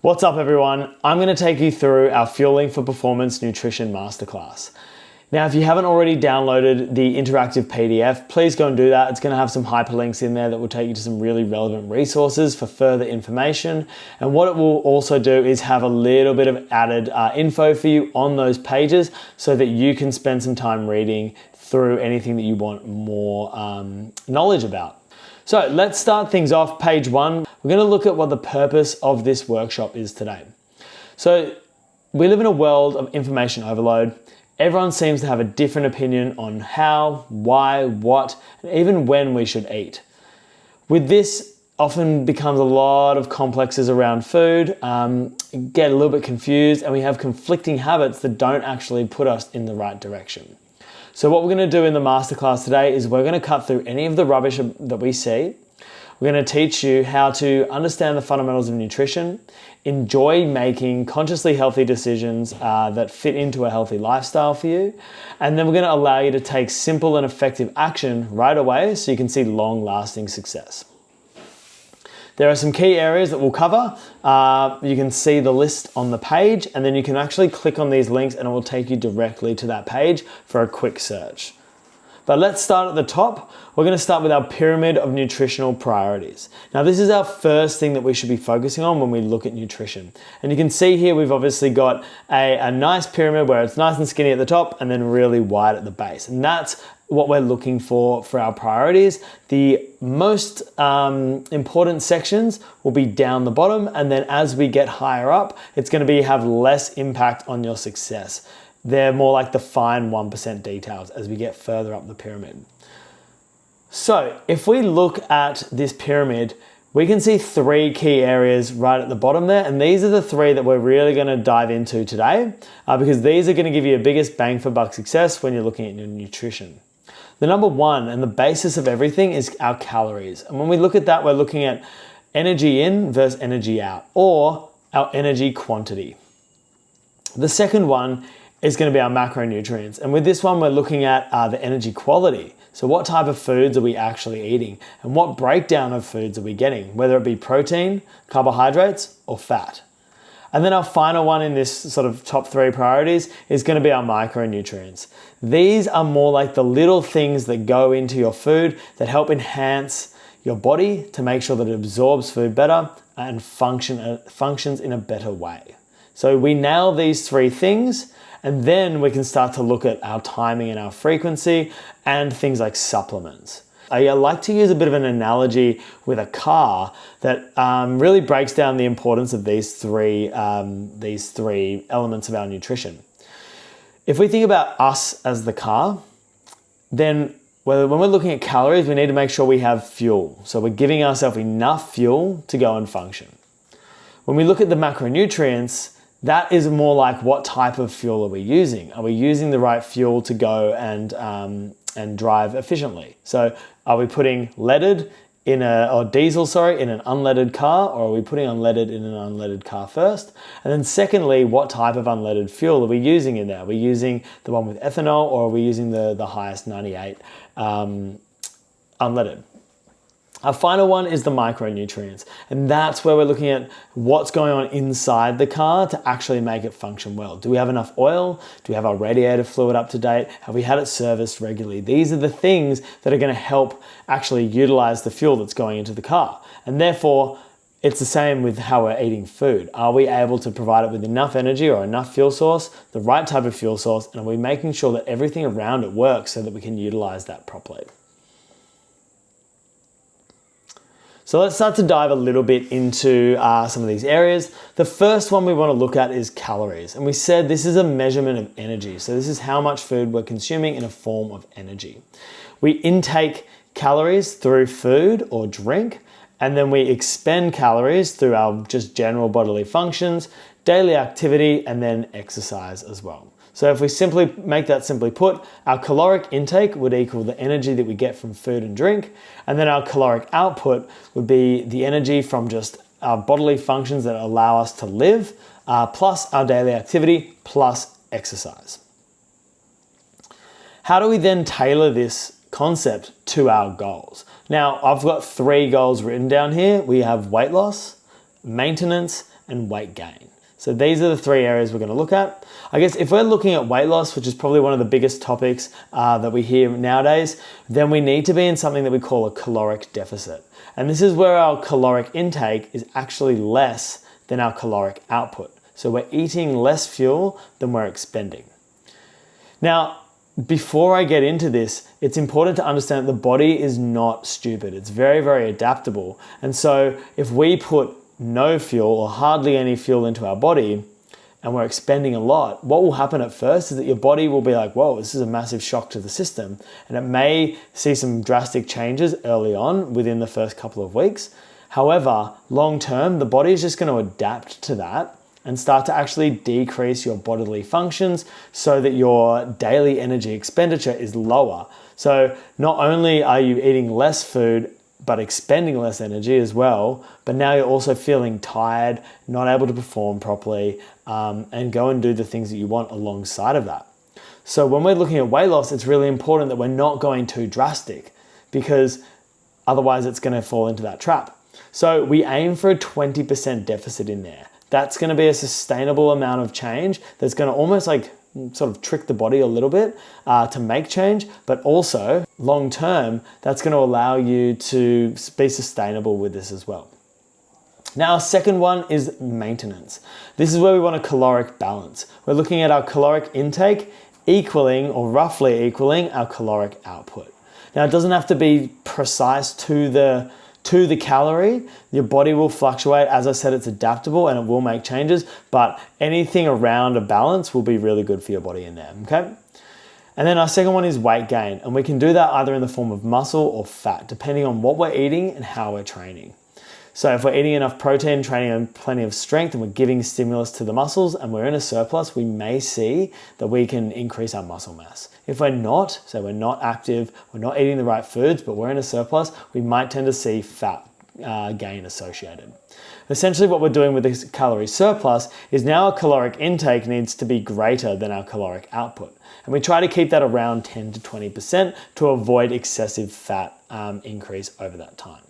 What's up everyone? I'm going to take you through our Fueling for Performance Nutrition Masterclass. Now, if you haven't already downloaded the interactive PDF, please go and do that. It's going to have some hyperlinks in there that will take you to some really relevant resources for further information. And what it will also do is have a little bit of added info for you on those pages so that you can spend some time reading through anything that you want more knowledge about. So let's start things off. Page 1, we're going to look at what the purpose of this workshop is today. So we live in a world of information overload. Everyone seems to have a different opinion on how, why, what, and even when we should eat. With this, often becomes a lot of complexes around food, get a little bit confused, and we have conflicting habits that don't actually put us in the right direction. So what we're going to do in the masterclass today is we're going to cut through any of the rubbish that we see. We're going to teach you how to understand the fundamentals of nutrition, enjoy making consciously healthy decisions that fit into a healthy lifestyle for you, and then we're going to allow you to take simple and effective action right away so you can see long-lasting success. There are some key areas that we'll cover. You can see the list on the page, and then you can actually click on these links and it will take you directly to that page for a quick search. But let's start at the top. We're going to start with our pyramid of nutritional priorities. Now, this is our first thing that we should be focusing on when we look at nutrition. And you can see here we've obviously got a nice pyramid where it's nice and skinny at the top and then really wide at the base. And that's what we're looking for our priorities. The most important sections will be down the bottom, and then as we get higher up, it's going to have less impact on your success. They're more like the fine 1% details as we get further up the pyramid. So if we look at this pyramid, we can see 3 key areas right at the bottom there, and these are the 3 that we're really going to dive into today because these are going to give you a biggest bang for buck success when you're looking at your nutrition. The number 1 and the basis of everything is our calories. And when we look at that, we're looking at energy in versus energy out, or our energy quantity. The second one is going to be our macronutrients. And with this one, we're looking at the energy quality. So what type of foods are we actually eating? And what breakdown of foods are we getting? Whether it be protein, carbohydrates, or fat. And then our final one in this sort of top 3 priorities is going to be our micronutrients. These are more like the little things that go into your food that help enhance your body to make sure that it absorbs food better and functions in a better way. So we nail these 3 things, and then we can start to look at our timing and our frequency and things like supplements. I like to use a bit of an analogy with a car that really breaks down the importance of these three elements of our nutrition. If we think about us as the car, then when we're looking at calories, we need to make sure we have fuel. So we're giving ourselves enough fuel to go and function. When we look at the macronutrients, that is more like what type of fuel are we using? Are we using the right fuel to go and drive efficiently? So are we putting leaded in diesel in an unleaded car, or are we putting unleaded in an unleaded car first? And then secondly, what type of unleaded fuel are we using in there? Are we using the one with ethanol, or are we using the highest 98 unleaded? Our final one is the micronutrients, and that's where we're looking at what's going on inside the car to actually make it function well. Do we have enough oil? Do we have our radiator fluid up to date? Have we had it serviced regularly? These are the things that are going to help actually utilize the fuel that's going into the car. And therefore, it's the same with how we're eating food. Are we able to provide it with enough energy or enough fuel source, the right type of fuel source, and are we making sure that everything around it works so that we can utilize that properly? So let's start to dive a little bit into some of these areas. The first one we want to look at is calories. And we said this is a measurement of energy. So this is how much food we're consuming in a form of energy. We intake calories through food or drink, and then we expend calories through our just general bodily functions, daily activity, and then exercise as well. So if we simply make that simply put, our caloric intake would equal the energy that we get from food and drink, and then our caloric output would be the energy from just our bodily functions that allow us to live, plus our daily activity, plus exercise. How do we then tailor this concept to our goals? Now, I've got 3 goals written down here. We have weight loss, maintenance, and weight gain. So these are the three areas we're going to look at. I guess if we're looking at weight loss, which is probably one of the biggest topics that we hear nowadays, then we need to be in something that we call a caloric deficit. And this is where our caloric intake is actually less than our caloric output. So we're eating less fuel than we're expending. Now, before I get into this, it's important to understand that the body is not stupid. It's very, very adaptable. And so if we put no fuel or hardly any fuel into our body and we're expending a lot, what will happen at first is that your body will be like, whoa, this is a massive shock to the system. And it may see some drastic changes early on within the first couple of weeks. However, long term, the body is just going to adapt to that and start to actually decrease your bodily functions so that your daily energy expenditure is lower. So not only are you eating less food, but expending less energy as well, but now you're also feeling tired, not able to perform properly, and go and do the things that you want alongside of that. So when we're looking at weight loss, it's really important that we're not going too drastic, because otherwise it's going to fall into that trap. So we aim for a 20% deficit in there. That's going to be a sustainable amount of change that's going to almost like sort of trick the body a little bit to make change, but also long term, that's going to allow you to be sustainable with this as well. Now, our second one is maintenance. This is where we want a caloric balance. We're looking at our caloric intake equaling or roughly equaling our caloric output. Now, it doesn't have to be precise to the calorie. Your body will fluctuate. As I said, it's adaptable and it will make changes, but anything around a balance will be really good for your body in there, okay? And then our second one is weight gain, and we can do that either in the form of muscle or fat, depending on what we're eating and how we're training. So if we're eating enough protein, training on plenty of strength, and we're giving stimulus to the muscles and we're in a surplus, we may see that we can increase our muscle mass. If we're not, so we're not active, we're not eating the right foods, but we're in a surplus, we might tend to see fat gain associated. Essentially what we're doing with this calorie surplus is now our caloric intake needs to be greater than our caloric output. And we try to keep that around 10 to 20% to avoid excessive fat increase over that time.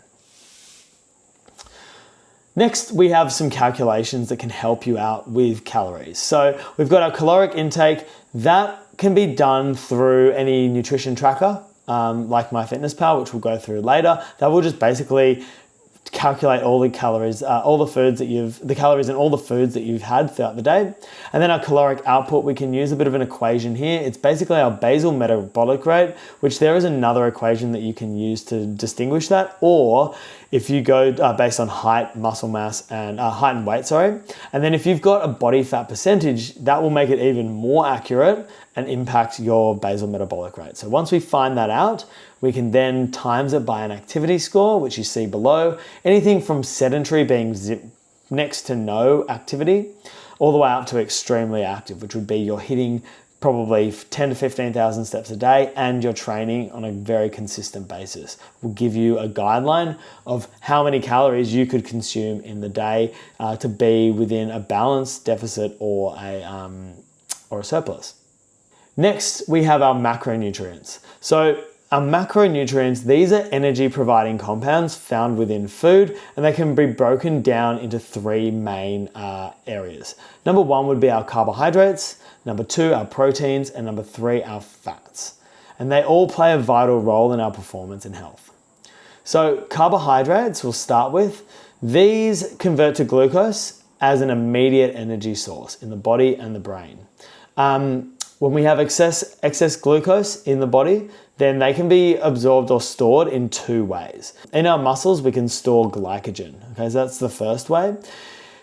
Next, we have some calculations that can help you out with calories. So we've got our caloric intake. That can be done through any nutrition tracker, like MyFitnessPal, which we'll go through later. That will just basically calculate all the calories, all the calories and all the foods that you've had throughout the day. And then our caloric output, we can use a bit of an equation here. It's basically our basal metabolic rate, which there is another equation that you can use to distinguish that. Or if you go based on height, muscle mass, and height and weight, sorry. And then if you've got a body fat percentage, that will make it even more accurate and impact your basal metabolic rate. So once we find that out, we can then times it by an activity score, which you see below. Anything from sedentary being next to no activity, all the way up to extremely active, which would be you're hitting probably 10 to 15,000 steps a day and you're training on a very consistent basis. Will give you a guideline of how many calories you could consume in the day to be within a balanced deficit or a surplus. Next, we have our macronutrients. So our macronutrients, these are energy providing compounds found within food, and they can be broken down into three main areas. Number one would be our carbohydrates, number two, our proteins, and number three, our fats. And they all play a vital role in our performance and health. So carbohydrates, we'll start with. These convert to glucose as an immediate energy source in the body and the brain. When we have excess glucose in the body, then they can be absorbed or stored in two ways. In our muscles, we can store glycogen. Okay, so that's the first way.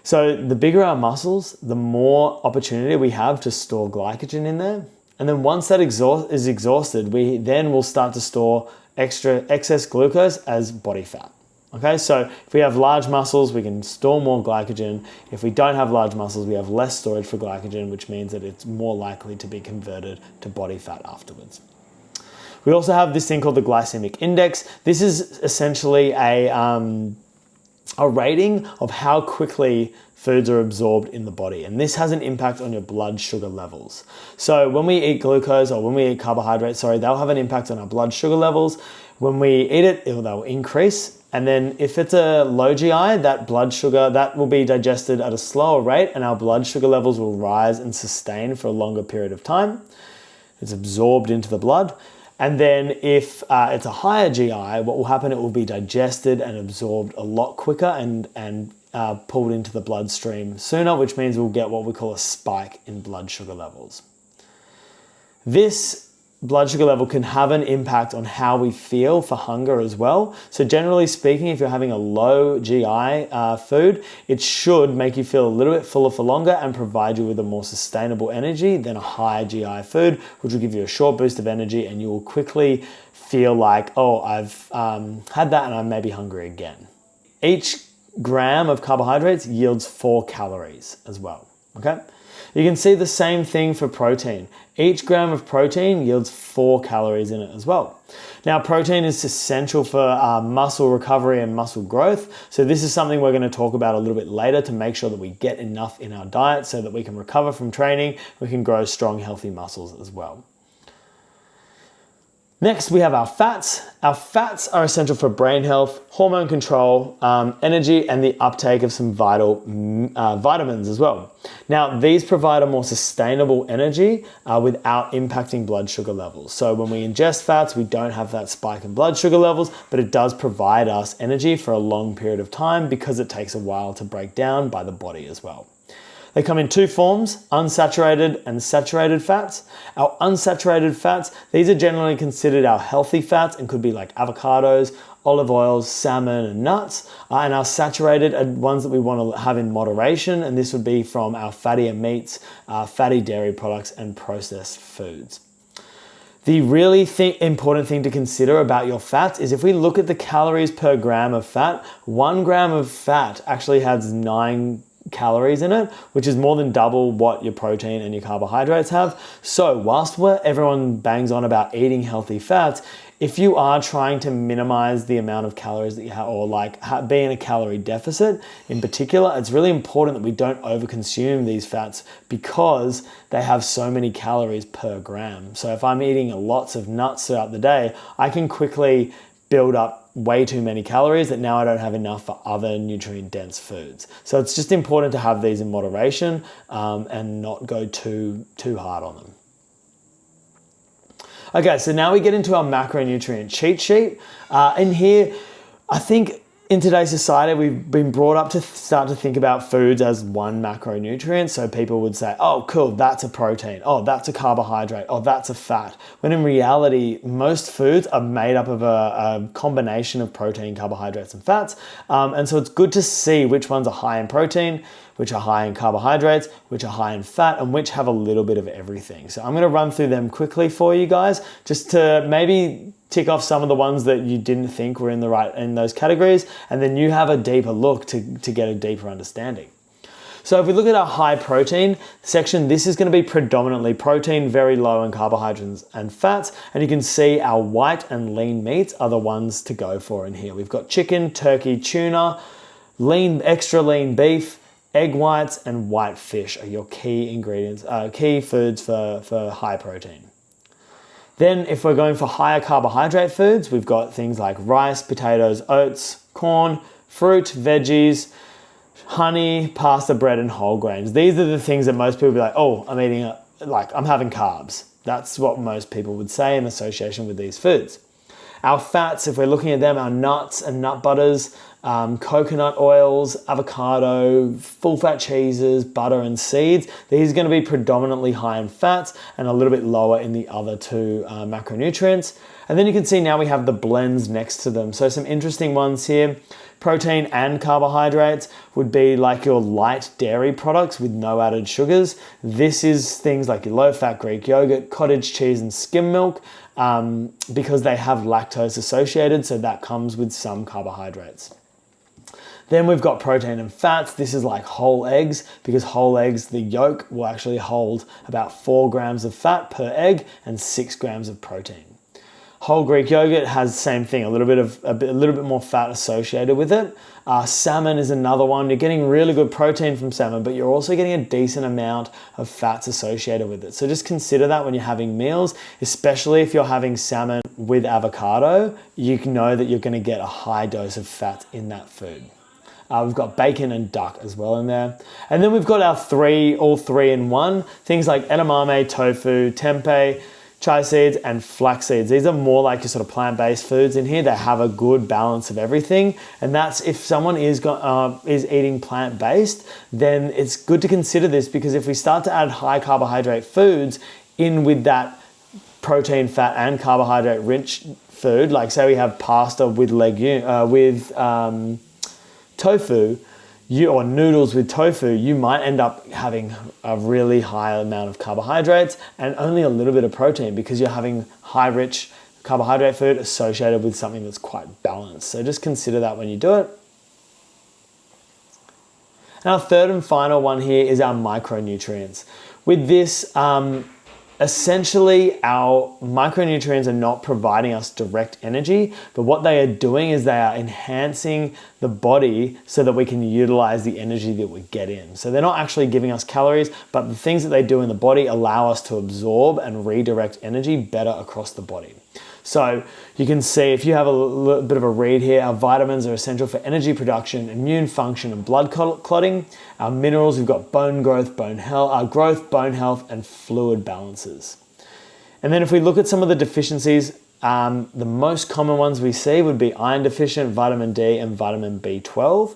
So the bigger our muscles, the more opportunity we have to store glycogen in there. And then once that is exhausted, we then will start to store excess glucose as body fat. Okay, so if we have large muscles, we can store more glycogen. If we don't have large muscles, we have less storage for glycogen, which means that it's more likely to be converted to body fat afterwards. We also have this thing called the glycemic index. This is essentially a rating of how quickly foods are absorbed in the body. And this has an impact on your blood sugar levels. So when we eat glucose or when we eat carbohydrates, they'll have an impact on our blood sugar levels. When we eat it, they'll increase. And then if it's a low GI, that blood sugar, that will be digested at a slower rate and our blood sugar levels will rise and sustain for a longer period of time. It's absorbed into the blood. And then if it's a higher GI, what will happen, it will be digested and absorbed a lot quicker and pulled into the bloodstream sooner, which means we'll get what we call a spike in blood sugar levels. This blood sugar level can have an impact on how we feel for hunger as well. So generally speaking, if you're having a low GI food, it should make you feel a little bit fuller for longer and provide you with a more sustainable energy than a high GI food, which will give you a short boost of energy and you will quickly feel like, oh, I've had that and I may be hungry again. Each gram of carbohydrates yields 4 calories as well, okay? You can see the same thing for protein. Each gram of protein yields 4 calories in it as well. Now, protein is essential for muscle recovery and muscle growth. So this is something we're going to talk about a little bit later to make sure that we get enough in our diet so that we can recover from training, we can grow strong, healthy muscles as well. Next, we have our fats. Our fats are essential for brain health, hormone control, energy, and the uptake of some vital vitamins as well. Now, these provide a more sustainable energy without impacting blood sugar levels. So when we ingest fats, we don't have that spike in blood sugar levels, but it does provide us energy for a long period of time because it takes a while to break down by the body as well. They come in 2 forms, unsaturated and saturated fats. Our unsaturated fats, these are generally considered our healthy fats and could be like avocados, olive oils, salmon, and nuts. And our saturated are ones that we want to have in moderation, and this would be from our fattier meats, fatty dairy products, and processed foods. The really important thing to consider about your fats is if we look at the calories per gram of fat, 1 gram of fat actually has 9 calories in it, which is more than double what your protein and your carbohydrates have. So whilst everyone bangs on about eating healthy fats, if you are trying to minimize the amount of calories that you have, or be in a calorie deficit in particular, it's really important that we don't overconsume these fats because they have so many calories per gram. So if I'm eating lots of nuts throughout the day, I can quickly build up way too many calories that now I don't have enough for other nutrient-dense foods. So it's just important to have these in moderation and not go too hard on them. Okay, so now we get into our macronutrient cheat sheet. In here, I think in today's society, we've been brought up to start to think about foods as one macronutrient. So people would say, oh, cool, that's a protein. Oh, that's a carbohydrate. Oh, that's a fat. When in reality, most foods are made up of a combination of protein, carbohydrates, and fats. And so it's good to see which ones are high in protein, which are high in carbohydrates, which are high in fat, and which have a little bit of everything. So I'm going to run through them quickly for you guys, just to maybe tick off some of the ones that you didn't think were in those categories, and then you have a deeper look to get a deeper understanding. So if we look at our high protein section, this is going to be predominantly protein, very low in carbohydrates and fats, and you can see our white and lean meats are the ones to go for in here. We've got chicken, turkey, tuna, extra lean beef, egg whites, and white fish are your key ingredients, key foods for high protein. Then if we're going for higher carbohydrate foods, we've got things like rice, potatoes, oats, corn, fruit, veggies, honey, pasta, bread, and whole grains. These are the things that most people be like, oh, I'm having carbs. That's what most people would say in association with these foods. Our fats, if we're looking at them, our nuts and nut butters, coconut oils, avocado, full fat cheeses, butter, and seeds. These are going to be predominantly high in fats and a little bit lower in the other 2 macronutrients. And then you can see now we have the blends next to them. So some interesting ones here. Protein and carbohydrates would be like your light dairy products with no added sugars. This is things like your low-fat Greek yogurt, cottage cheese, and skim milk because they have lactose associated, so that comes with some carbohydrates. Then we've got protein and fats. This is like whole eggs, because whole eggs, the yolk will actually hold about 4 grams of fat per egg and 6 grams of protein. Whole Greek yogurt has the same thing, a little bit more fat associated with it. Salmon is another one. You're getting really good protein from salmon, but you're also getting a decent amount of fats associated with it. So just consider that when you're having meals, especially if you're having salmon with avocado, you can know that you're going to get a high dose of fat in that food. We've got bacon and duck as well in there. And then we've got our all three in one, things like edamame, tofu, tempeh, chia seeds, and flax seeds. These are more like your sort of plant-based foods in here. They have a good balance of everything. And that's if someone is eating plant-based, then it's good to consider this, because if we start to add high carbohydrate foods in with that protein, fat, and carbohydrate rich food, like say we have pasta with tofu, or noodles with tofu, you might end up having a really high amount of carbohydrates and only a little bit of protein, because you're having high rich carbohydrate food associated with something that's quite balanced. So just consider that when you do it. And our third and final one here is our micronutrients. With this, essentially, our micronutrients are not providing us direct energy, but what they are doing is they are enhancing the body so that we can utilize the energy that we get in. So they're not actually giving us calories, but the things that they do in the body allow us to absorb and redirect energy better across the body. So you can see, if you have a little bit of a read here, our vitamins are essential for energy production, immune function, and blood clotting. Our minerals, we've got bone growth, bone health, and fluid balances. And then if we look at some of the deficiencies, the most common ones we see would be iron deficient, vitamin D, and vitamin B12.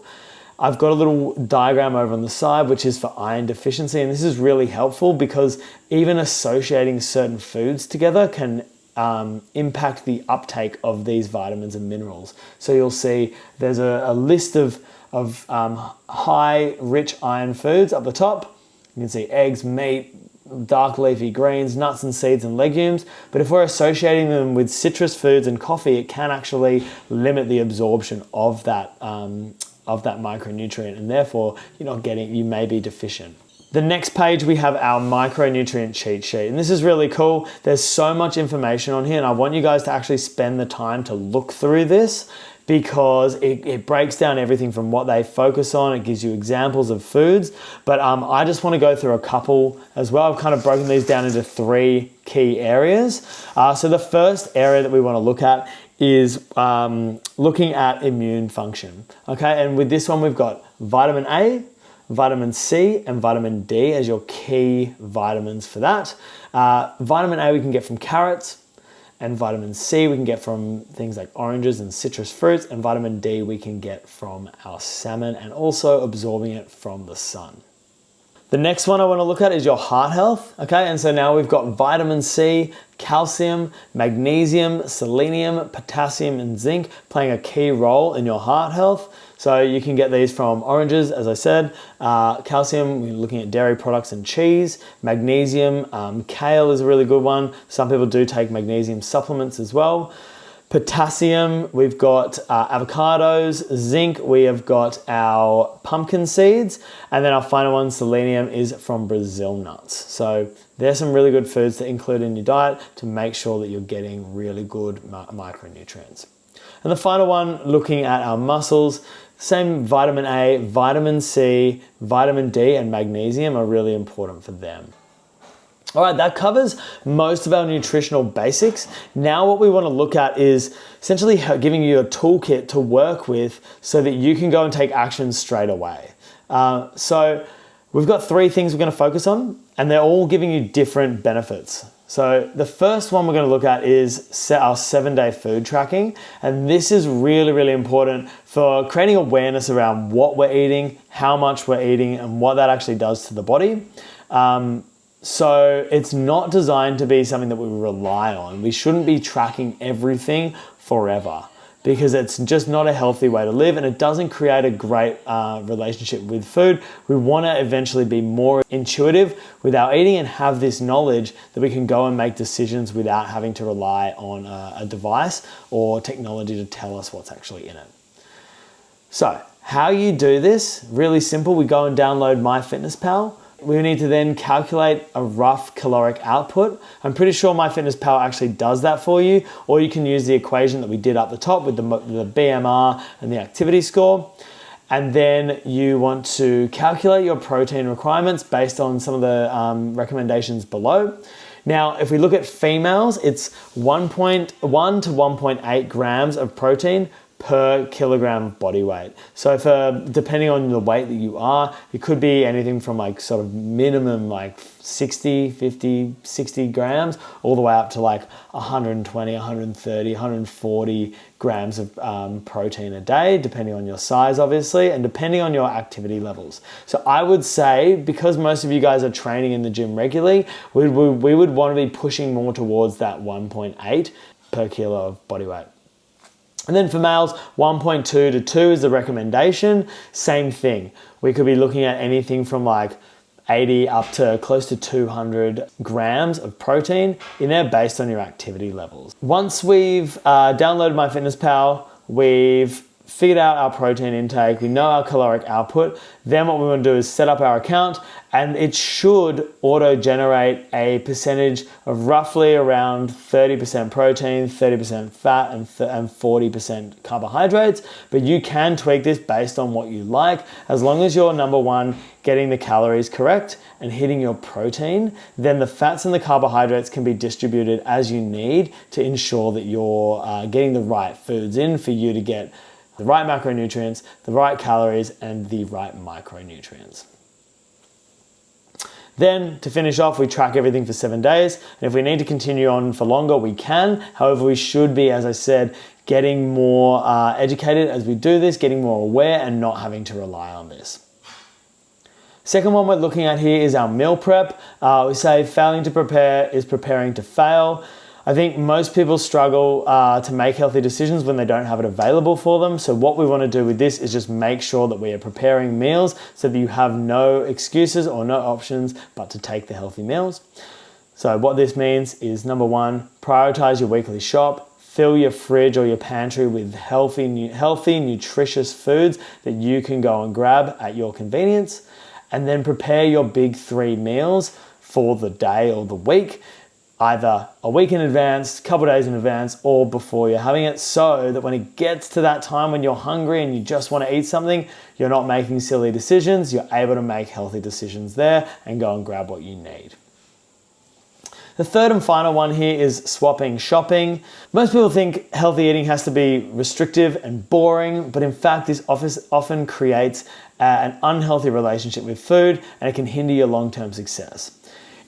I've got a little diagram over on the side, which is for iron deficiency. And this is really helpful, because even associating certain foods together can impact the uptake of these vitamins and minerals. So you'll see there's a list of high rich iron foods up the top. You can see eggs, meat, dark leafy greens, nuts and seeds and legumes. But if we're associating them with citrus foods and coffee, it can actually limit the absorption of that micronutrient, and therefore you may be deficient. The next page, we have our micronutrient cheat sheet. And this is really cool. There's so much information on here, and I want you guys to actually spend the time to look through this, because it breaks down everything from what they focus on. It gives you examples of foods, but I just want to go through a couple as well. I've kind of broken these down into 3 key areas. So the first area that we want to look at is looking at immune function. Okay, and with this one, we've got vitamin A, vitamin C, and vitamin D as your key vitamins for that. Vitamin A we can get from carrots, and vitamin C we can get from things like oranges and citrus fruits, and vitamin D we can get from our salmon, and also absorbing it from the sun. The next one I want to look at is your heart health. Okay, and so now we've got vitamin C, calcium, magnesium, selenium, potassium, and zinc playing a key role in your heart health. So you can get these from oranges, as I said. Calcium, we're looking at dairy products and cheese. Magnesium, kale is a really good one. Some people do take magnesium supplements as well. Potassium, we've got avocados. Zinc, we have got our pumpkin seeds. And then our final one, selenium, is from Brazil nuts. So there's some really good foods to include in your diet to make sure that you're getting really good micronutrients. And the final one, looking at our muscles, same vitamin A, vitamin C, vitamin D, and magnesium are really important for them. All right, that covers most of our nutritional basics. Now what we want to look at is essentially giving you a toolkit to work with so that you can go and take action straight away. So we've got 3 things we're going to focus on, and they're all giving you different benefits. So the first one we're going to look at is our 7-day food tracking. And this is really, really important for creating awareness around what we're eating, how much we're eating, and what that actually does to the body. So it's not designed to be something that we rely on. We shouldn't be tracking everything forever, because it's just not a healthy way to live, and it doesn't create a great relationship with food. We want to eventually be more intuitive with our eating and have this knowledge that we can go and make decisions without having to rely on a device or technology to tell us what's actually in it. So how you do this, really simple. We go and download MyFitnessPal. We need to then calculate a rough caloric output. I'm pretty sure MyFitnessPal actually does that for you, or you can use the equation that we did up the top with the BMR and the activity score. And then you want to calculate your protein requirements based on some of the recommendations below. Now, if we look at females, it's 1.1 to 1.8 grams of protein per kilogram of body weight. So depending on the weight that you are, it could be anything from like sort of minimum like 60, 50, 60 grams, all the way up to like 120, 130, 140 grams of protein a day, depending on your size, obviously, and depending on your activity levels. So I would say, because most of you guys are training in the gym regularly, we would want to be pushing more towards that 1.8 per kilo of body weight. And then for males, 1.2 to 2 is the recommendation. Same thing. We could be looking at anything from like 80 up to close to 200 grams of protein in there based on your activity levels. Once we've downloaded MyFitnessPal, we've figured out our protein intake, we know our caloric output, then what we want to do is set up our account, and it should auto-generate a percentage of roughly around 30% protein, 30% fat, and 40% carbohydrates. But you can tweak this based on what you like. As long as you're, number one, getting the calories correct and hitting your protein, then the fats and the carbohydrates can be distributed as you need to ensure that you're getting the right foods in for you to get the right macronutrients, the right calories, and the right micronutrients. Then, to finish off, we track everything for 7 days. And if we need to continue on for longer, we can. However, we should be, as I said, getting more educated as we do this, getting more aware and not having to rely on this. Second one we're looking at here is our meal prep. We say failing to prepare is preparing to fail. I think most people struggle to make healthy decisions when they don't have it available for them. So what we want to do with this is just make sure that we are preparing meals so that you have no excuses or no options but to take the healthy meals. So what this means is, number one, prioritize your weekly shop. Fill your fridge or your pantry with healthy, nutritious foods that you can go and grab at your convenience. And then prepare your big 3 meals for the day or the week, either a week in advance, a couple of days in advance, or before you're having it, so that when it gets to that time when you're hungry and you just want to eat something, you're not making silly decisions, you're able to make healthy decisions there and go and grab what you need. The third and final one here is swapping shopping. Most people think healthy eating has to be restrictive and boring, but in fact this often creates an unhealthy relationship with food, and it can hinder your long-term success.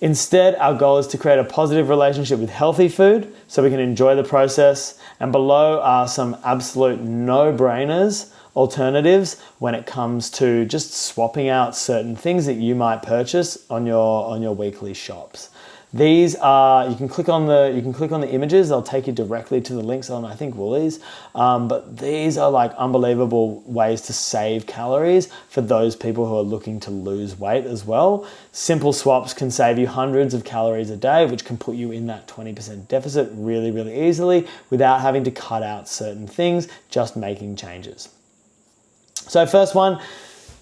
Instead, our goal is to create a positive relationship with healthy food so we can enjoy the process. And below are some absolute no-brainers alternatives when it comes to just swapping out certain things that you might purchase on your weekly shops. These are, you can click on the images, they'll take you directly to the links on, I think, Woolies. But these are like unbelievable ways to save calories for those people who are looking to lose weight as well. Simple swaps can save you hundreds of calories a day, which can put you in that 20% deficit really, really easily without having to cut out certain things, just making changes. So first one,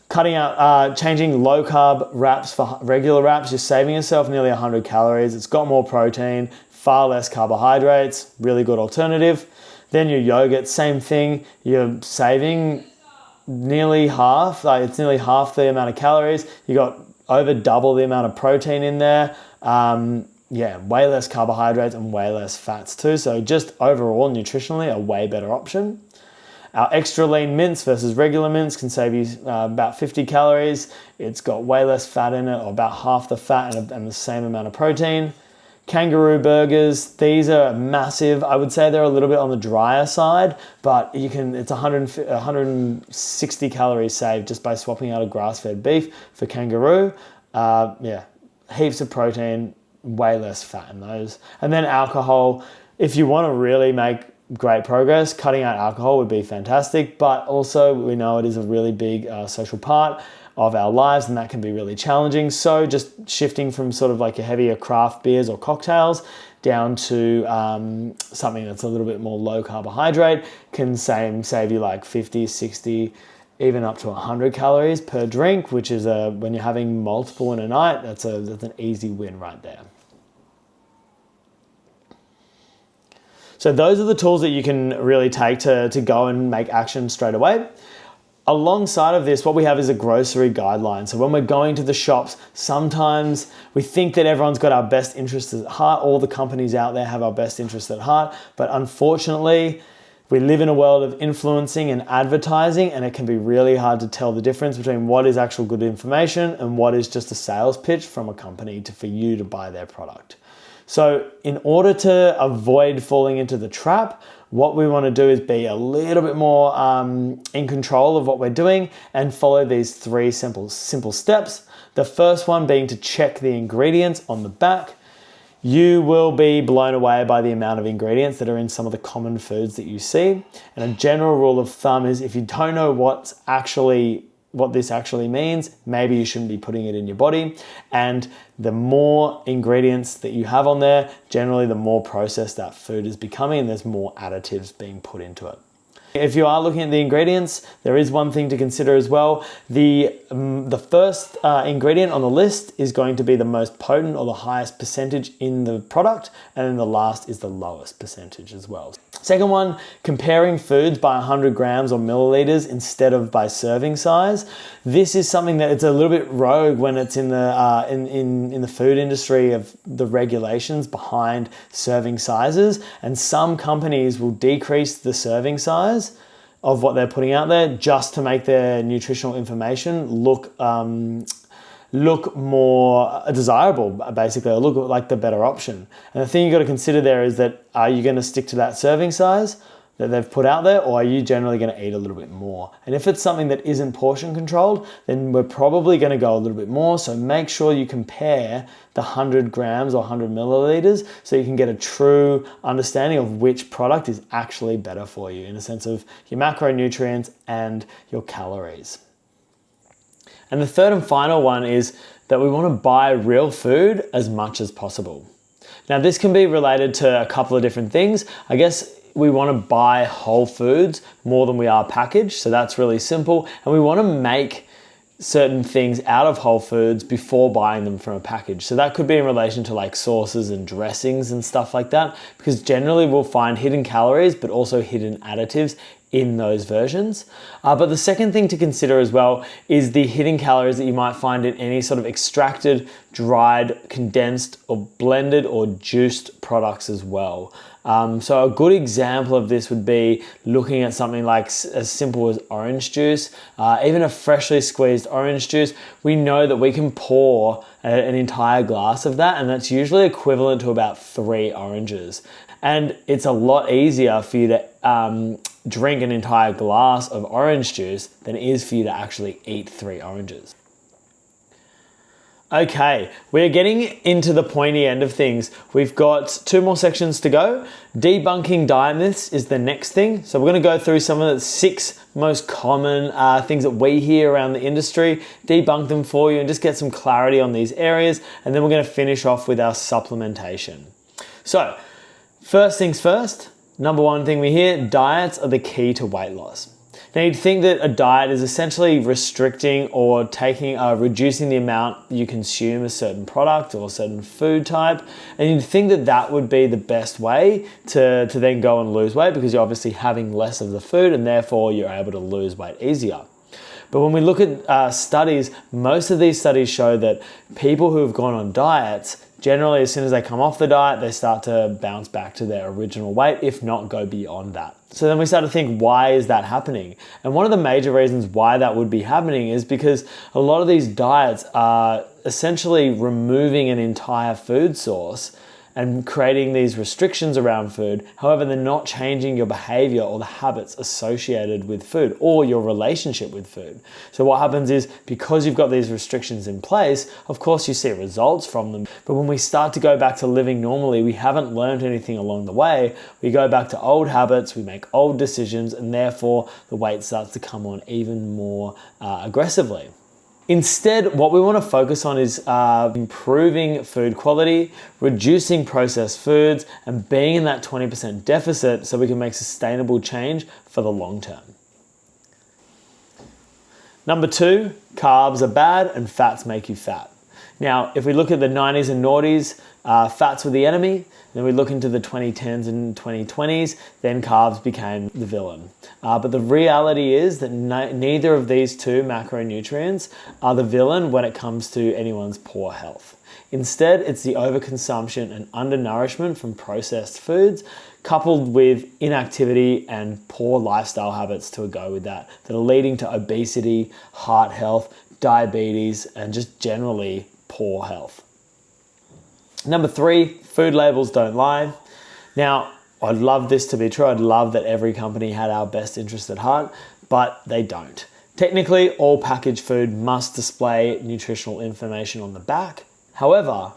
cutting out, changing low carb wraps for regular wraps. You're saving yourself nearly 100 calories. It's got more protein, far less carbohydrates, really good alternative. Then your yogurt, same thing. You're saving nearly half, it's nearly half the amount of calories. You got over double the amount of protein in there. Way less carbohydrates and way less fats too. So just overall, nutritionally, a way better option. Our extra lean mince versus regular mince can save you about 50 calories. It's got way less fat in it, or about half the fat and the same amount of protein. Kangaroo burgers, these are massive. I would say they're a little bit on the drier side, but it's 160 calories saved just by swapping out a grass-fed beef for kangaroo. Heaps of protein, way less fat in those. And then alcohol, if you want to really make great progress, cutting out alcohol would be fantastic, but also we know it is a really big social part of our lives, and that can be really challenging. So just shifting from sort of like your heavier craft beers or cocktails down to something that's a little bit more low carbohydrate can save you like 50, 60, even up to 100 calories per drink, which is when you're having multiple in a night, that's an easy win right there. So those are the tools that you can really take to go and make action straight away. Alongside of this, what we have is a grocery guideline. So when we're going to the shops, sometimes we think that everyone's got our best interests at heart. All the companies out there have our best interests at heart. But unfortunately, we live in a world of influencing and advertising, and it can be really hard to tell the difference between what is actual good information and what is just a sales pitch from a company for you to buy their product. So in order to avoid falling into the trap, what we want to do is be a little bit more in control of what we're doing and follow these 3 simple steps. The first one being to check the ingredients on the back. You will be blown away by the amount of ingredients that are in some of the common foods that you see. And a general rule of thumb is if you don't know what this actually means, maybe you shouldn't be putting it in your body. And the more ingredients that you have on there, generally the more processed that food is becoming and there's more additives being put into it. If you are looking at the ingredients, there is one thing to consider as well. The first ingredient on the list is going to be the most potent or the highest percentage in the product, and then the last is the lowest percentage as well. Second one, comparing foods by 100 grams or milliliters instead of by serving size. This is something that it's a little bit rogue when it's in the food industry of the regulations behind serving sizes, and some companies will decrease the serving size of what they're putting out there just to make their nutritional information look more desirable, basically, or look like the better option. And the thing you got to consider there is that, are you going to stick to that serving size that they've put out there, or are you generally going to eat a little bit more? And if it's something that isn't portion controlled, then we're probably going to go a little bit more. So make sure you compare the 100 grams or 100 milliliters so you can get a true understanding of which product is actually better for you in the sense of your macronutrients and your calories. And the third and final one is that we want to buy real food as much as possible. Now, this can be related to a couple of different things. I guess we want to buy whole foods more than we are packaged. So that's really simple. And we want to make certain things out of whole foods before buying them from a package. So that could be in relation to like sauces and dressings and stuff like that, because generally we'll find hidden calories, but also hidden additives in those versions. But the second thing to consider as well is the hidden calories that you might find in any sort of extracted, dried, condensed, or blended or juiced products as well. So a good example of this would be looking at something like as simple as orange juice, even a freshly squeezed orange juice. We know that we can pour an entire glass of that, and that's usually equivalent to about 3 oranges. And it's a lot easier for you to drink an entire glass of orange juice than it is for you to actually eat 3 oranges. Okay, we're getting into the pointy end of things. We've got 2 more sections to go. Debunking diet myths is the next thing. So we're going to go through some of the 6 most common things that we hear around the industry, debunk them for you and just get some clarity on these areas. And then we're going to finish off with our supplementation. So first things first, number 1 thing we hear, diets are the key to weight loss. Now you'd think that a diet is essentially restricting or reducing the amount you consume a certain product or a certain food type, and you'd think that that would be the best way to then go and lose weight, because you're obviously having less of the food and therefore you're able to lose weight easier. But when we look at studies, most of these studies show that people who have gone on diets, generally as soon as they come off the diet, they start to bounce back to their original weight, if not go beyond that. So then we start to think, why is that happening? And one of the major reasons why that would be happening is because a lot of these diets are essentially removing an entire food source and creating these restrictions around food. However, they're not changing your behavior or the habits associated with food or your relationship with food. So what happens is, because you've got these restrictions in place, of course you see results from them. But when we start to go back to living normally, we haven't learned anything along the way. We go back to old habits, we make old decisions, and therefore the weight starts to come on even more aggressively. Instead, what we want to focus on is improving food quality, reducing processed foods, and being in that 20% deficit so we can make sustainable change for the long term. Number 2, carbs are bad and fats make you fat. Now, if we look at the 90s and noughties, fats were the enemy. Then we look into the 2010s and 2020s, then carbs became the villain. But the reality is that neither of these two macronutrients are the villain when it comes to anyone's poor health. Instead, it's the overconsumption and undernourishment from processed foods, coupled with inactivity and poor lifestyle habits to go with that are leading to obesity, heart health, diabetes, and just generally poor health. Number 3, food labels don't lie. Now, I'd love this to be true. I'd love that every company had our best interest at heart, but they don't. Technically, all packaged food must display nutritional information on the back. However,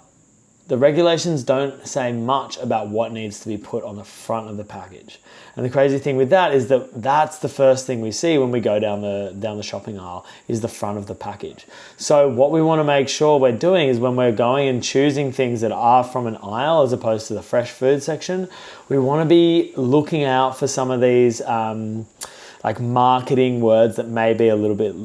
the regulations don't say much about what needs to be put on the front of the package. And the crazy thing with that is that that's the first thing we see when we go down the shopping aisle, is the front of the package. So what we want to make sure we're doing is when we're going and choosing things that are from an aisle as opposed to the fresh food section, we want to be looking out for some of these like marketing words that may be a little bit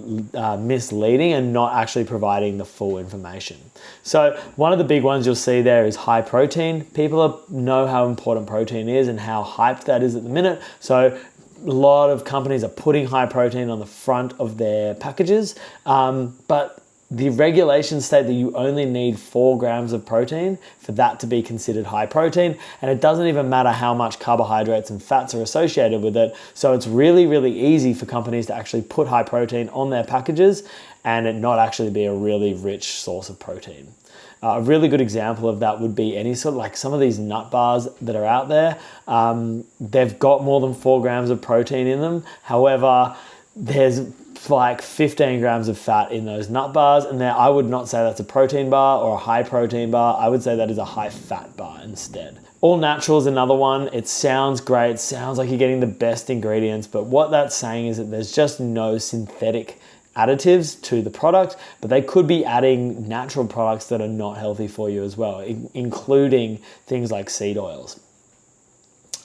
misleading and not actually providing the full information. So one of the big ones you'll see there is high protein. People know how important protein is and how hyped that is at the minute. So a lot of companies are putting high protein on the front of their packages, but the regulations state that you only need 4 grams of protein for that to be considered high protein, and it doesn't even matter how much carbohydrates and fats are associated with it. So it's really, really easy for companies to actually put high protein on their packages and it not actually be a really rich source of protein. A really good example of that would be any sort of like some of these nut bars that are out there. They've got more than 4 grams of protein in them. However, there's like 15 grams of fat in those nut bars, and there I would not say that's a protein bar or a high protein bar. I would say that is a high fat bar instead. All natural is another one. It sounds great, sounds like you're getting the best ingredients, but what that's saying is that there's just no synthetic additives to the product, but they could be adding natural products that are not healthy for you as well, including things like seed oils.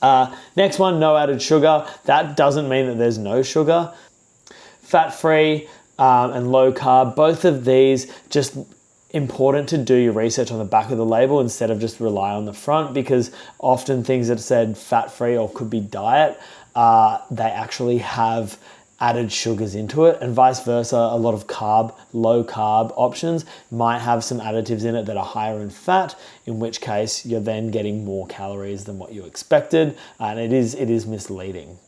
Next one, no added sugar. That doesn't mean that there's no sugar. Fat-free and low carb, both of these, just important to do your research on the back of the label instead of just rely on the front, because often things that said fat-free or could be diet, they actually have added sugars into it, and vice versa. A lot of low carb options might have some additives in it that are higher in fat, in which case you're then getting more calories than what you expected, and it is misleading.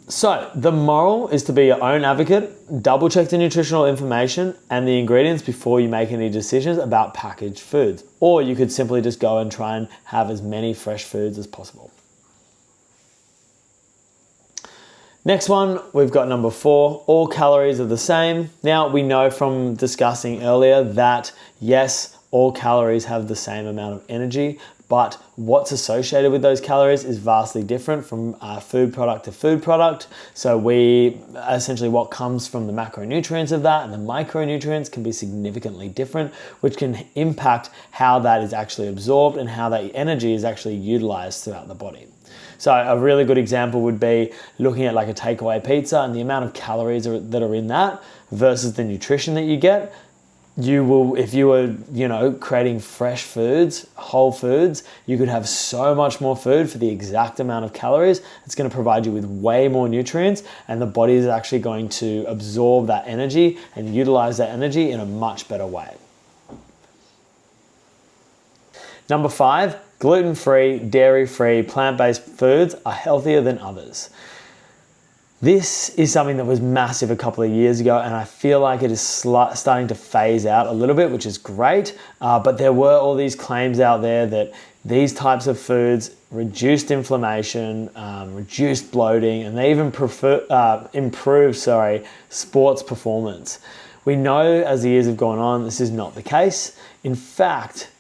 So the moral is to be your own advocate, double check the nutritional information and the ingredients before you make any decisions about packaged foods. Or you could simply just go and try and have as many fresh foods as possible. Next one, we've got number 4, all calories are the same. Now we know from discussing earlier that yes, all calories have the same amount of energy, but what's associated with those calories is vastly different from food product to food product. So essentially what comes from the macronutrients of that and the micronutrients can be significantly different, which can impact how that is actually absorbed and how that energy is actually utilized throughout the body. So a really good example would be looking at like a takeaway pizza and the amount of calories that are in that versus the nutrition that you get. You will, if you were, creating fresh foods, whole foods, you could have so much more food for the exact amount of calories. It's going to provide you with way more nutrients, and the body is actually going to absorb that energy and utilize that energy in a much better way. Number 5, gluten-free, dairy-free, plant-based foods are healthier than others. This is something that was massive a couple of years ago, and I feel like it is starting to phase out a little bit, which is great. But there were all these claims out there that these types of foods reduced inflammation, reduced bloating, and they even improved sports performance. We know as the years have gone on, this is not the case. In fact,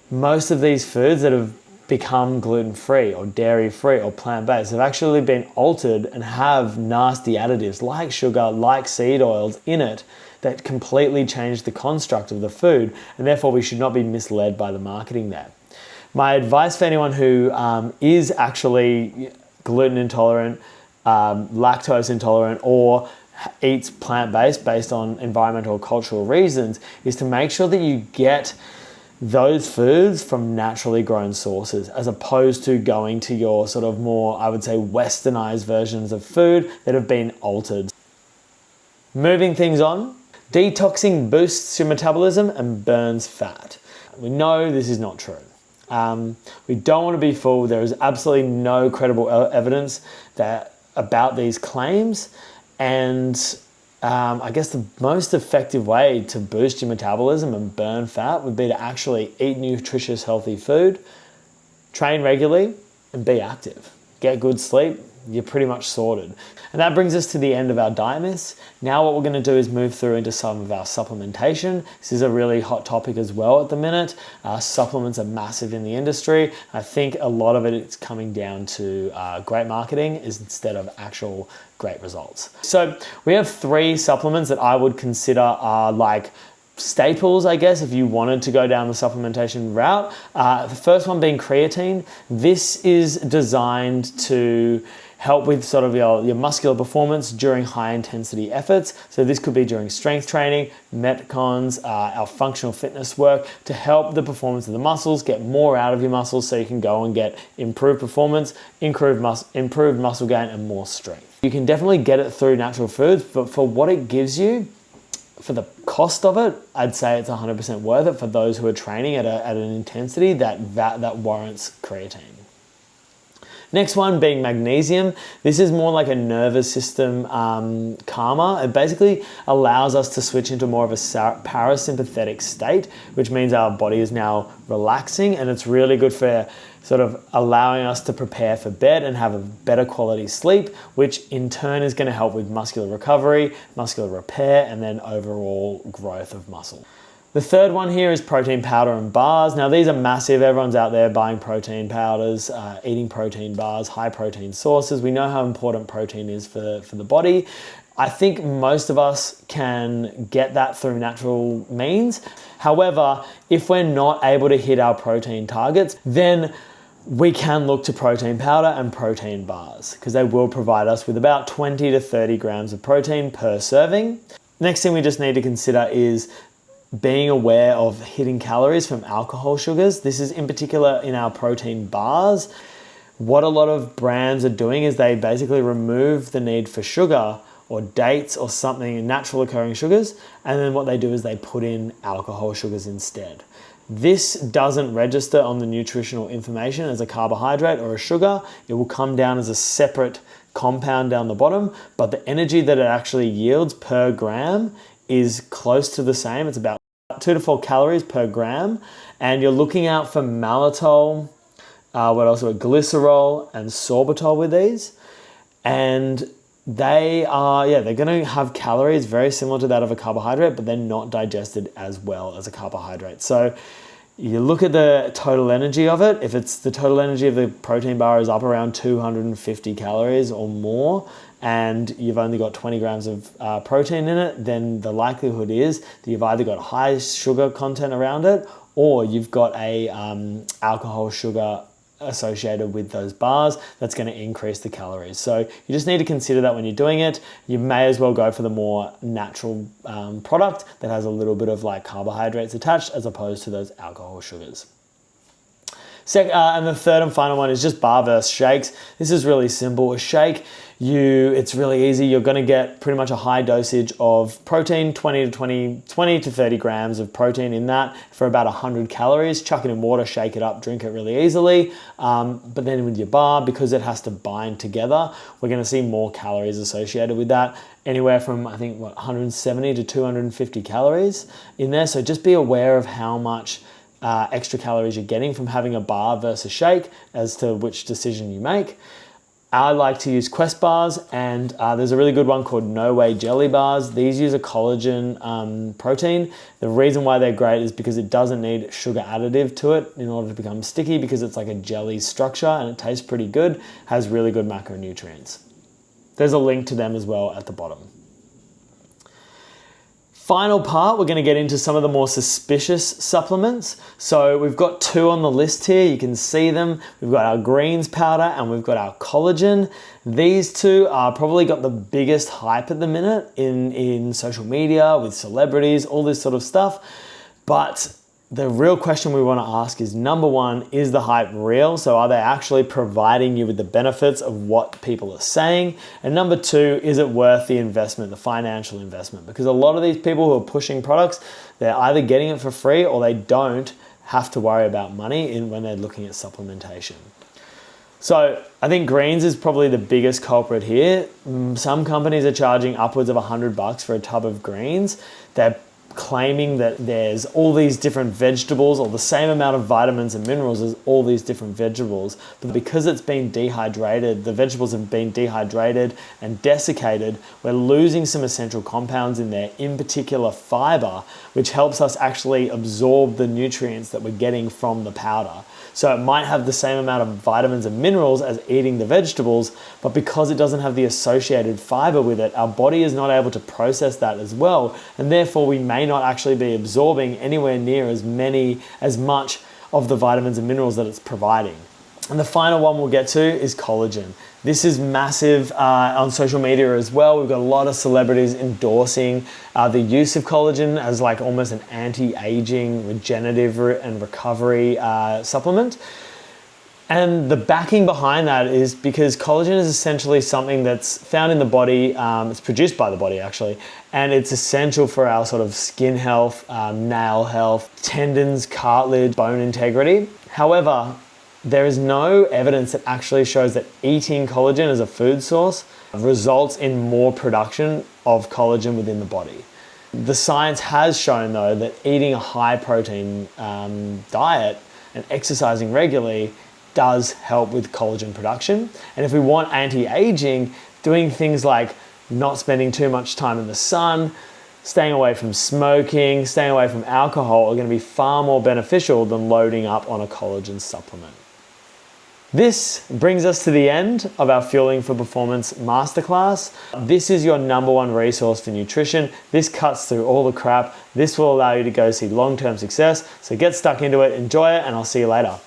most of these foods that have become gluten-free or dairy-free or plant-based have actually been altered and have nasty additives like sugar, like seed oils in it that completely change the construct of the food, and therefore we should not be misled by the marketing there. My advice for anyone who is actually gluten intolerant, lactose intolerant, or eats plant-based based on environmental or cultural reasons is to make sure that you get those foods from naturally grown sources, as opposed to going to your sort of more, I would say, westernized versions of food that have been altered. Moving things on, detoxing boosts your metabolism and burns fat. We know this is not true. We don't want to be fooled. There is absolutely no credible evidence about these claims, and I guess the most effective way to boost your metabolism and burn fat would be to actually eat nutritious, healthy food, train regularly, and be active. Get good sleep, you're pretty much sorted. And that brings us to the end of our diet myths. Now what we're going to do is move through into some of our supplementation. This is a really hot topic as well at the minute. Supplements are massive in the industry. I think a lot of it is coming down to great marketing instead of actual great results. So we have 3 supplements that I would consider are like staples, I guess, if you wanted to go down the supplementation route. The first one being creatine. This is designed to help with sort of your muscular performance during high intensity efforts. So this could be during strength training, metcons, our functional fitness work, to help the performance of the muscles, get more out of your muscles so you can go and get improved performance, improved muscle gain, and more strength. You can definitely get it through natural foods, but for what it gives you, for the cost of it, I'd say it's 100% worth it for those who are training at an intensity that warrants creatine. Next one being magnesium. This is more like a nervous system calmer. It basically allows us to switch into more of a parasympathetic state, which means our body is now relaxing, and it's really good for sort of allowing us to prepare for bed and have a better quality sleep, which in turn is going to help with muscular recovery, muscular repair, and then overall growth of muscle. The third one here is protein powder and bars. Now these are massive. Everyone's out there buying protein powders, eating protein bars, high protein sources. We know how important protein is for the body. I think most of us can get that through natural means. However, if we're not able to hit our protein targets, then we can look to protein powder and protein bars, because they will provide us with about 20 to 30 grams of protein per serving. Next thing we just need to consider is being aware of hidden calories from alcohol sugars. This is in particular in our protein bars. What a lot of brands are doing is they basically remove the need for sugar or dates or something, natural occurring sugars, and then what they do is they put in alcohol sugars instead. This doesn't register on the nutritional information as a carbohydrate or a sugar. It will come down as a separate compound down the bottom, but the energy that it actually yields per gram is close to the same. It's about 2 to 4 calories per gram, and you're looking out for maltitol, glycerol and sorbitol with these, and they're going to have calories very similar to that of a carbohydrate, but they're not digested as well as a carbohydrate. So you look at the total energy of it. If it's the total energy of the protein bar is up around 250 calories or more, and you've only got 20 grams of protein in it, then the likelihood is that you've either got high sugar content around it, or you've got a alcohol sugar associated with those bars that's going to increase the calories. So you just need to consider that when you're doing it. You may as well go for the more natural product that has a little bit of like carbohydrates attached as opposed to those alcohol sugars. And the third and final one is just bar versus shakes. This is really simple. A shake, it's really easy. You're going to get pretty much a high dosage of protein, 20 to 30 grams of protein in that for about 100 calories. Chuck it in water, shake it up, drink it really easily. But then with your bar, because it has to bind together, we're going to see more calories associated with that. Anywhere from, I think, 170 to 250 calories in there. So just be aware of how much extra calories you're getting from having a bar versus shake as to which decision you make. I like to use Quest bars, and there's a really good one called No Way Jelly bars. These use a collagen protein. The reason why they're great is because it doesn't need sugar additive to it in order to become sticky, because it's like a jelly structure and it tastes pretty good, has really good macronutrients. There's a link to them as well at the bottom. Final part, we're going to get into some of the more suspicious supplements. So we've got 2 on the list here. You can see them. We've got our greens powder and we've got our collagen. These 2 are probably got the biggest hype at the minute in social media with celebrities, all this sort of stuff. But the real question we want to ask is, number 1, is the hype real? So are they actually providing you with the benefits of what people are saying? And number 2, is it worth the investment, the financial investment? Because a lot of these people who are pushing products, they're either getting it for free or they don't have to worry about money when they're looking at supplementation. So I think greens is probably the biggest culprit here. Some companies are charging upwards of $100 for a tub of greens. They're claiming that there's all these different vegetables or the same amount of vitamins and minerals as all these different vegetables, but because it's been dehydrated, the vegetables have been dehydrated and desiccated, we're losing some essential compounds in there, in particular fiber, which helps us actually absorb the nutrients that we're getting from the powder. So it might have the same amount of vitamins and minerals as eating the vegetables, but because it doesn't have the associated fiber with it, our body is not able to process that as well, and therefore we may not actually be absorbing anywhere near as much of the vitamins and minerals that it's providing. And the final one we'll get to is collagen. This is massive on social media as well. We've got a lot of celebrities endorsing the use of collagen as like almost an anti-aging, regenerative and recovery supplement. And the backing behind that is because collagen is essentially something that's found in the body, it's produced by the body actually, and it's essential for our sort of skin health, nail health, tendons, cartilage, bone integrity. However, there is no evidence that actually shows that eating collagen as a food source results in more production of collagen within the body. The science has shown though that eating a high protein diet and exercising regularly does help with collagen production. And if we want anti-aging, doing things like not spending too much time in the sun, staying away from smoking, staying away from alcohol are going to be far more beneficial than loading up on a collagen supplement. This brings us to the end of our Fueling for Performance Masterclass. This is your number 1 resource for nutrition. This cuts through all the crap. This will allow you to go see long-term success. So get stuck into it, enjoy it, and I'll see you later.